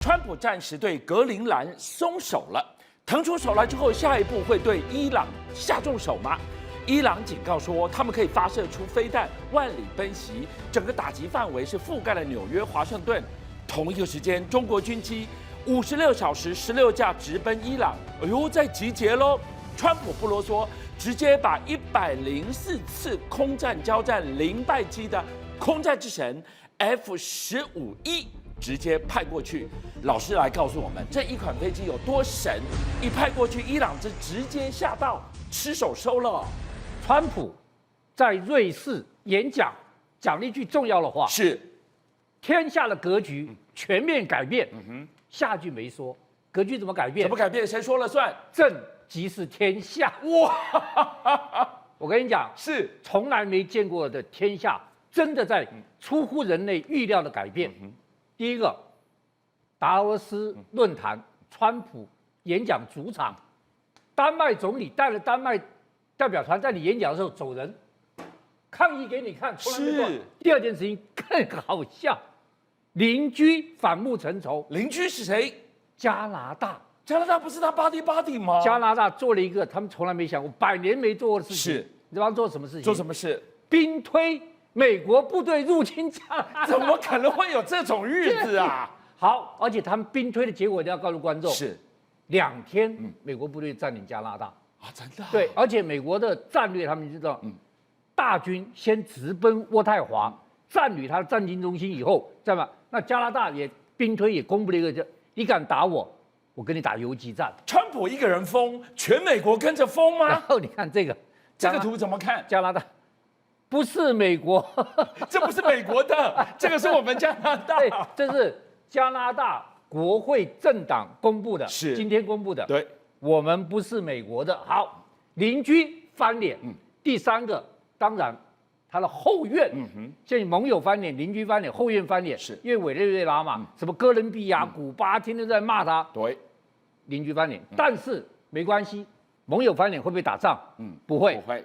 川普暂时对格陵兰松手了，腾出手来之后，下一步会对伊朗下重手吗？伊朗警告说，他们可以发射出飞弹，万里奔袭，整个打击范围是覆盖了纽约、华盛顿。同一个时间，中国军机56小时16架直奔伊朗，哎呦，在集结喽！川普不啰嗦，直接把104次空战交战零败机的空战之神 F-15E。直接派过去，老师来告诉我们，这一款飞机有多神？一派过去，伊朗这直接吓到吃手收了。川普在瑞士演讲讲了一句重要的话：是天下的格局全面改变。下句没说，格局怎么改变？怎么改变？谁说了算？政即是天下。哇！我跟你讲，是从来没见过的天下，真的在出乎人类预料的改变。第一个，达沃斯论坛，川普演讲主场，丹麦总理带了丹麦代表团在你演讲的时候走人，抗议给你看，从来没过。第二件事情更好笑，邻居反目成仇。邻居是谁？加拿大。加拿大不是他buddy吗？加拿大做了一个他们从来没想过、100年没做过的事情。是，你知道做什么事情？做什么事？兵推美国部队入侵加拿大，怎么可能会有这种日子啊？好，而且他们兵推的结果一定要告诉观众，是2天，美国部队占领加拿大啊，真的、对，而且美国的战略他们知道，大军先直奔渥太华，占领它的战经中心以后，知道吗？那加拿大也兵推也公布了一个，就你敢打我，我跟你打游击战。川普一个人疯，全美国跟着疯吗？然后你看这个图怎么看？加拿大。不是美国，这不是美国的，这个是我们加拿大。对，这是加拿大国会政党公布的，是今天公布的。对，我们不是美国的。好，邻居翻脸。第三个，当然他的后院，现在盟友翻脸，邻居翻脸，后院翻脸，是因为委内瑞拉嘛，什么哥伦比亚、古巴，天天在骂他。对，邻居翻脸，但是没关系，盟友翻脸会不会打仗？不会，不会。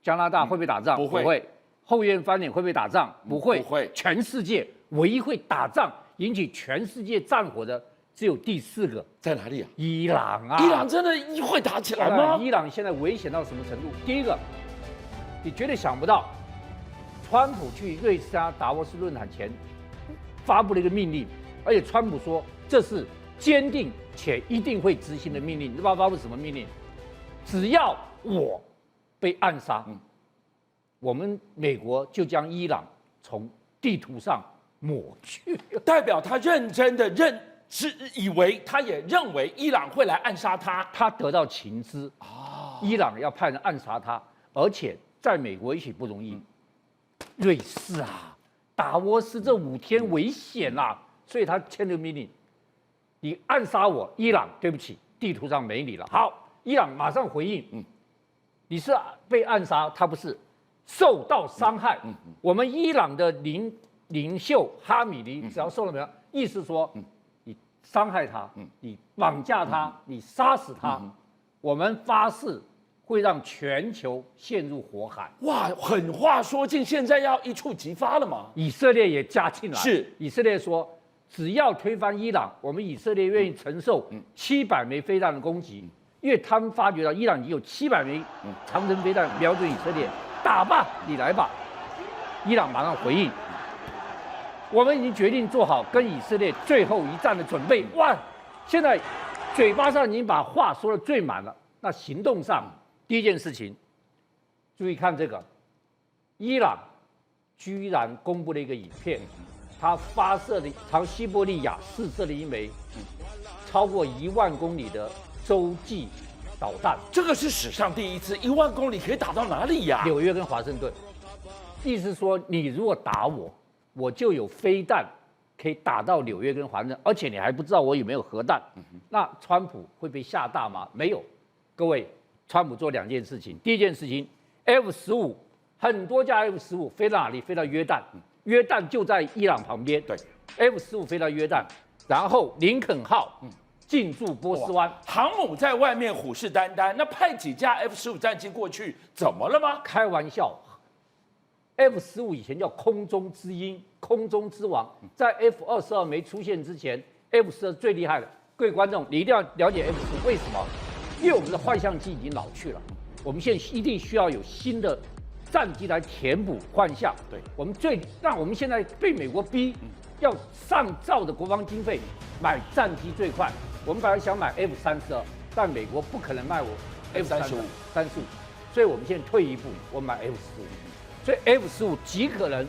加拿大会不会打仗？不会。后院翻脸会不会打仗？不会。不会。全世界唯一会打仗、引起全世界战火的，只有第4个，在哪里啊？伊朗啊！伊朗真的会打起来吗？伊朗现在危险到什么程度？第一个，你绝对想不到，川普去瑞士达沃斯论坛前发布了一个命令，而且川普说这是坚定且一定会执行的命令。你知道发布什么命令？只要我被暗杀，我们美国就将伊朗从地图上抹去，代表他认真的以为他也认为伊朗会来暗杀他，他得到情资伊朗要派人暗杀他，而且在美国也许不容易，瑞士啊，达沃斯这5天危险啦，所以他签了命令，你暗杀我，伊朗对不起，地图上没你了。好，伊朗马上回应，你是被暗杀，他不是受到伤害。我们伊朗的领袖哈米尼只要受了没有，意思说你伤害他，你绑架他，你杀死他，我们发誓会让全球陷入火海。哇，狠话说尽，现在要一触即发了嘛？以色列也加进来，是以色列说，只要推翻伊朗，我们以色列愿意承受700枚飞弹的攻击。因为他们发觉到伊朗已经有700枚长程飞弹瞄准以色列，打吧，你来吧。伊朗马上回应，我们已经决定做好跟以色列最后一战的准备。哇，现在嘴巴上已经把话说得最满了，那行动上第一件事情，注意看这个，伊朗居然公布了一个影片，他发射的朝西伯利亚试射了一枚超过1万公里的洲际导弹，这个是史上第一次，1万公里可以打到哪里呀？纽约跟华盛顿，意思说你如果打我，我就有飞弹可以打到纽约跟华盛顿，而且你还不知道我有没有核弹。那川普会被吓大吗？没有，各位，川普做2件事情。第一件事情 ，F-15很多架 F-15飞到哪里？飞到约旦，约旦就在伊朗旁边。对 ，F-15飞到约旦，然后林肯号。进驻波斯湾，航母在外面虎视眈眈，那派几架 F-15战机过去，怎么了吗？开玩笑 ，F-15以前叫空中之鹰、空中之王，在 F-22没出现之前 F12最厉害的。各位观众，你一定要了解 F15为什么？因为我们的幻象机已经老去了，我们现在一定需要有新的战机来填补幻象。对，我们我们现在被美国逼要上兆的国防经费买战机最快。我们本来想买 F32，但美国不可能卖我 F35，所以我们现在退一步，我们买 F15。所以 F15极可能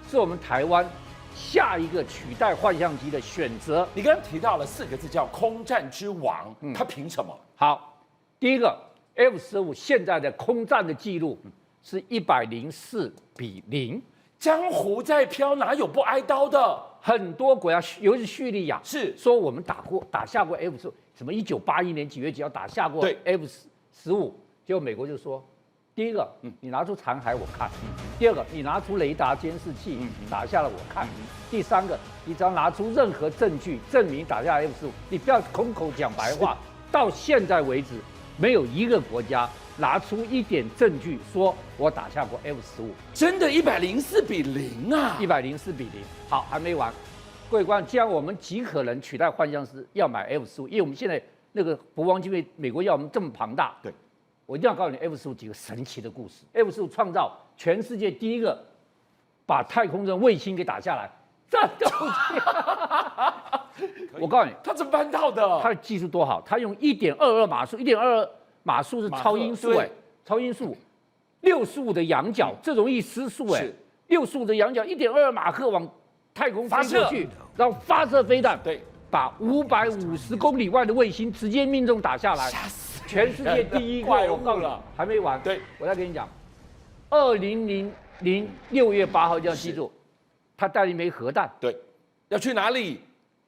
是我们台湾下一个取代幻象机的选择。你刚刚提到了4个字叫空战之王，他凭什么？好，第一个 F15现在的空战的记录是104-0，江湖在飘，哪有不挨刀的？很多国家，尤其是叙利亚，是说我们打下过 F15，什么1981年几月几号打下过 F15，结果美国就说，第一个，你拿出残骸我看；第二个，你拿出雷达监视器打下了我看；第三个，你只要拿出任何证据证明打下 F15，你不要空口讲白话。到现在为止，没有一个国家拿出一点证据说我打下过 F15，真的104-0啊！104-0。好，还没完，各位观众，既然我们极可能取代幻象师要买 F15，因为我们现在那个国防经费，美国要我们这么庞大，对，我一定要告诉你 F15几个神奇的故事。F15创造全世界第一个把太空人卫星给打下来，战斗机。我告诉你，他怎么办到的？他的技术多好，他用1.22码速，1.22码速是超音速超音速，65的仰角，这容易失速65的仰角1.22马赫往太空飞过去，然后发射飞弹，对，把550公里外的卫星直接命中打下来，吓死人！全世界第一个，我告诉你，还没完，对，我再跟你讲，2000 6月8号，一定要记住，他带了一枚核弹，对，要去哪里？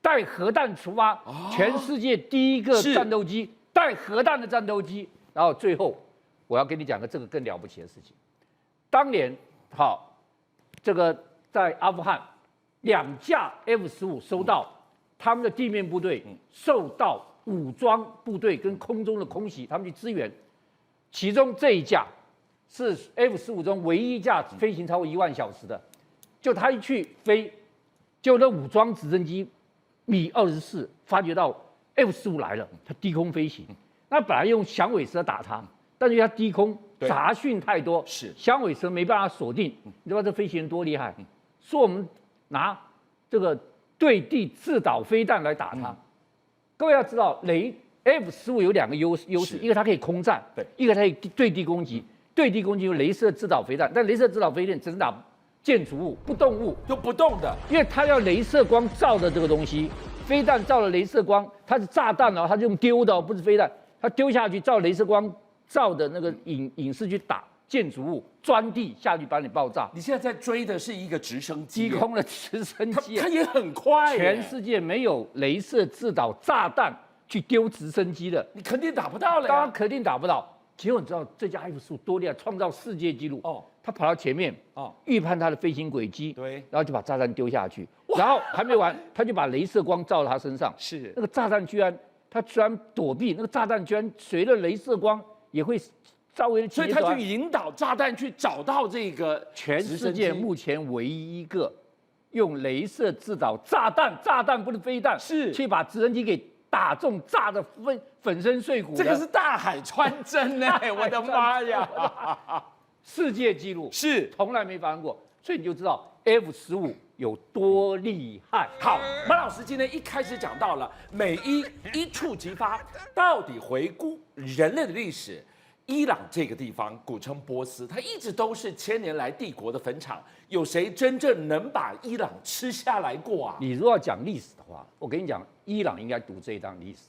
带核弹出发，全世界第一个战斗机，带核弹的战斗机。然后最后，我要跟你讲个这个更了不起的事情。当年，这个在阿富汗，2架 F15收到，他们的地面部队受到武装部队跟空中的空袭，他们去支援。其中这一架是 F15中唯一一架飞行超过1万小时的，就他一去飞，就那武装直升机米24发觉到 F15来了，它低空飞行。那本来用响尾蛇打它，但是它低空杂讯太多，是响尾蛇没办法锁定。你知道这飞行员多厉害？说我们拿这个对地制导飞弹来打它。各位要知道F15有2个优势，一个它可以空战，一个它可以对地攻击。对地攻击用雷射制导飞弹，但雷射制导飞弹只能打建筑物，不动物，就不动的，因为它要雷射光照的这个东西，飞弹照了雷射光，它是炸弹哦，它是用丢的哦，不是飞弹，它丢下去照雷射光照的那个影视去打建筑物，钻地下去把你爆炸。你现在在追的是一个直升机，低空的直升机，它也很快，全世界没有雷射制导炸弹去丢直升机的，你肯定打不到了呀。当然肯定打不到。结果你知道这架 F15多厉害，创造世界纪录哦。他跑到前面预判他的飞行轨迹，对，然后就把炸弹丢下去，然后还没完，他就把雷射光照到他身上，是那个炸弹他居然躲避，那个炸弹居然随着雷射光也会稍微，所以他去引导炸弹去找到这个全世界目前唯一一个用雷射制导炸弹不是飞弹，是去把直升机给打中，炸得粉身碎骨的。这个是大海穿针哎，我的妈呀！世界纪录是从来没发生过，所以你就知道 F15有多厉害。好，马老师今天一开始讲到了美伊一触即发，到底回顾人类的历史，伊朗这个地方古称波斯，它一直都是千年来帝国的坟场，有谁真正能把伊朗吃下来过啊？你如果要讲历史的话，我跟你讲，伊朗应该读这一段历史，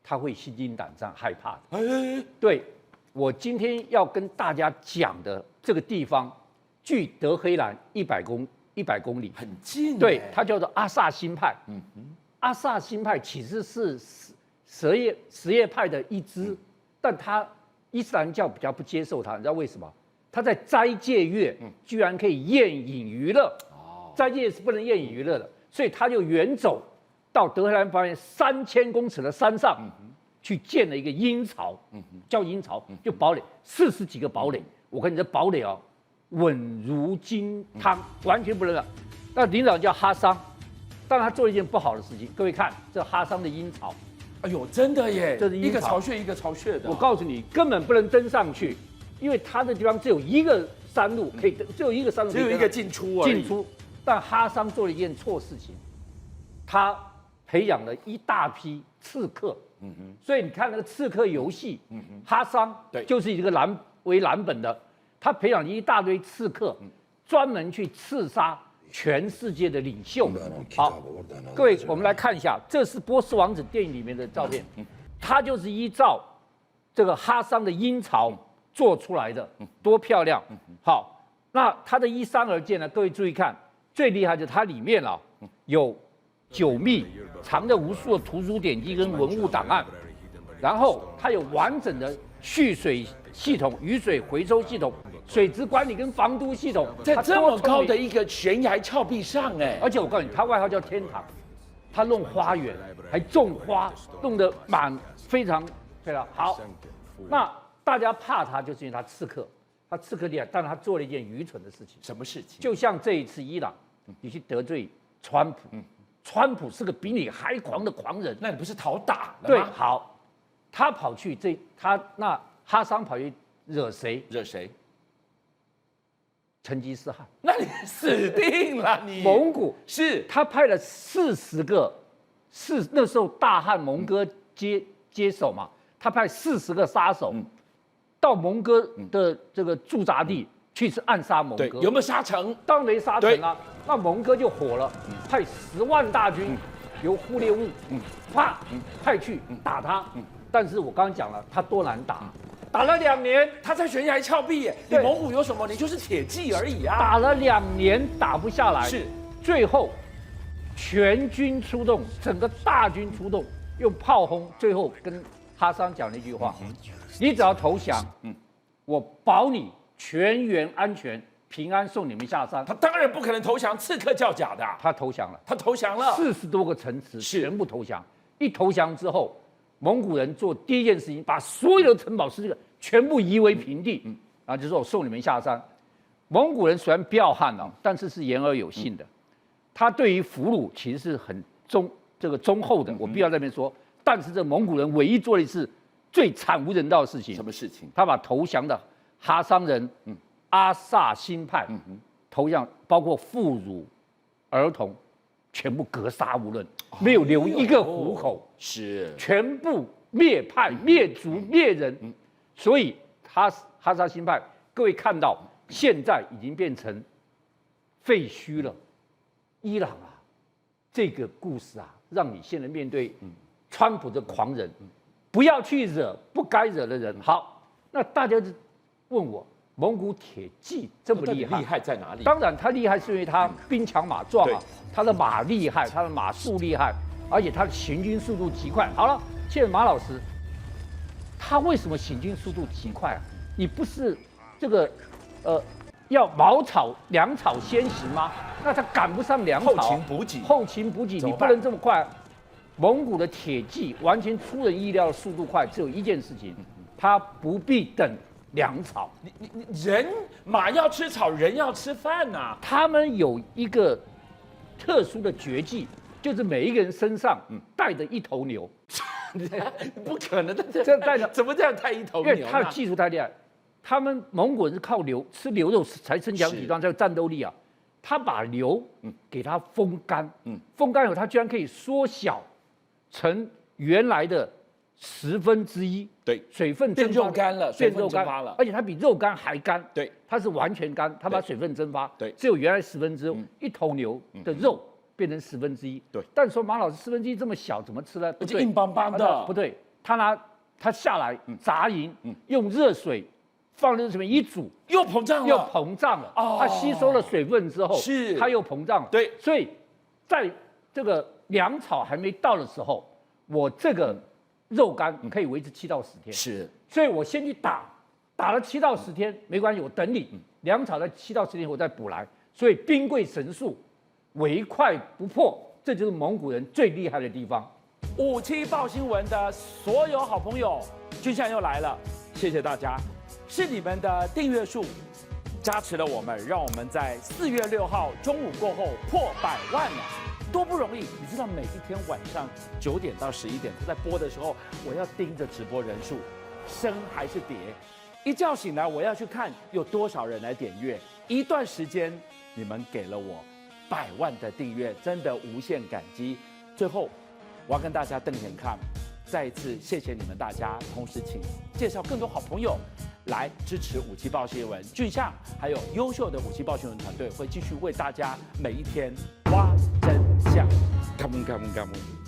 他会心惊胆战、害怕的。对。我今天要跟大家讲的这个地方，距德黑兰100公里，很近。对，它叫做阿萨辛派。阿萨辛派其实是什叶派的一支，但伊斯兰教比较不接受它，你知道为什么？他在斋戒月居然可以宴饮娱乐，斋戒是不能宴饮娱乐的，所以他就远走到德黑兰方面3000公尺的山上。去建了一个鹰巢，叫鹰巢，就堡垒，40几个堡垒。我看你这堡垒稳如金汤，完全不能了。那领导叫哈桑，但他做了一件不好的事情，各位看这哈桑的鹰巢，哎呦，真的耶，这是鹰巢一个巢穴一个巢穴的。我告诉你，根本不能登上去，因为它的地方只有一个山路可以登，只有一个山路可以登，只有一个进出而已。进出。但哈桑做了一件错事情，他培养了一大批刺客。所以你看那个刺客游戏，哈桑对就是以这个为蓝本的，他培养了一大堆刺客，专门去刺杀全世界的领袖。好，各位，我们来看一下，这是《波斯王子》电影里面的照片，他就是依照这个哈桑的鹰巢做出来的，多漂亮！好，那它的依山而建呢？各位注意看，最厉害就是它里面啊有9密，藏着无数的图书典籍跟文物档案，然后它有完整的蓄水系统、雨水回收系统、水质管理跟防毒系统，在这么高的一个悬崖峭壁上，哎，而且我告诉你，它外号叫天堂，它弄花园，还种花，弄得非常非常好。那大家怕他，就是因为他刺客厉害，但是他做了一件愚蠢的事情。什么事情？就像这一次伊朗，你去得罪川普，川普是个比你还狂的狂人，那你不是讨打了吗？对，好，他跑去那哈桑跑去惹谁？惹谁？成吉思汗。那你死定了，你蒙古是他派了40个，那时候大汉蒙哥接手嘛，他派40个杀手到蒙哥的这个驻扎地去暗杀蒙哥，有没有杀成？当然没杀成啊，那蒙哥就火了，派10万大军由忽列兀派去打他，但是我刚刚讲了，他多难打。打了2年，他在悬崖峭壁耶，你蒙古有什么？你就是铁骑而已啊！打了2年打不下来，是最后全军出动，整个大军出动，用炮轰，最后跟哈桑讲了一句话：你只要投降，我保你全员安全平安送你们下山。他当然不可能投降，刺客叫假的。他投降了，他投降了，40多个城池全部投降。一投降之后，蒙古人做第一件事情，把所有的城堡全部夷为平地，然后就说我送你们下山。蒙古人虽然彪悍啊，但是是言而有信的。他对于俘虏其实是很忠厚的，我必要在这边说。但是这蒙古人唯一做了一次最惨无人道的事情，什么事情？他把投降的哈桑人、阿萨辛派投降，包括妇孺、儿童，全部格杀无论，没有留一个虎口，是全部灭派、灭族、灭人。所以哈萨辛派，各位看到现在已经变成废墟了。伊朗啊，这个故事啊，让你现在面对川普这狂人，不要去惹不该惹的人。好，那大家就问我，蒙古铁骑这么厉害，厉害在哪里？当然，他厉害是因为他兵强马壮啊，他的马厉害，他的马术厉害，而且他的行军速度极快。好了，现在马老师，他为什么行军速度极快啊？你不是这个要粮草先行吗？那他赶不上粮草，后勤补给，你不能这么快。蒙古的铁骑完全出人意料的速度快，只有一件事情，他不必等粮草。马要吃草，人要吃饭呐。他们有一个特殊的绝技，就是每一个人身上带着一头牛。不可能的，这带着怎么这样带一头牛？因为他的技术太厉害。他们蒙古人是靠吃牛肉才身强体壮，才有战斗力啊。他把牛给它风干，风干以后，它居然可以缩小成原来的1/10，对，水分变肉干了，变肉干了，而且它比肉干还干，对，它是完全干，它把水分蒸发，对，只有原来1/10，一头牛的肉变成1/10，对。但是说马老师1/10这么小怎么吃呢？而且硬邦邦的，不对，他下来炸银，用热水。放热水里面一煮，又膨胀了，它吸收了水分之后，它又膨胀了。对，所以在这个粮草还没到的时候，我这个肉干可以维持7到10天。是，所以我先去打了7到10天，没关系，我等你。粮草在7到10天我再补来。所以兵贵神速，唯快不破，这就是蒙古人最厉害的地方。57报新闻的所有好朋友，军相又来了，谢谢大家。是你们的订阅数加持了我们，让我们在4月6号中午过后破100万了。多不容易。你知道每一天晚上9点到11点，他在播的时候，我要盯着直播人数，升还是跌。一觉醒来，我要去看有多少人来点阅。一段时间，你们给了我100万的订阅，真的无限感激。最后，我要跟大家瞪眼看，再一次谢谢你们大家，同时请介绍更多好朋友来支持57报新闻。俊相还有优秀的57报新闻团队会继续为大家每一天挖真相。Come on, come on, come on.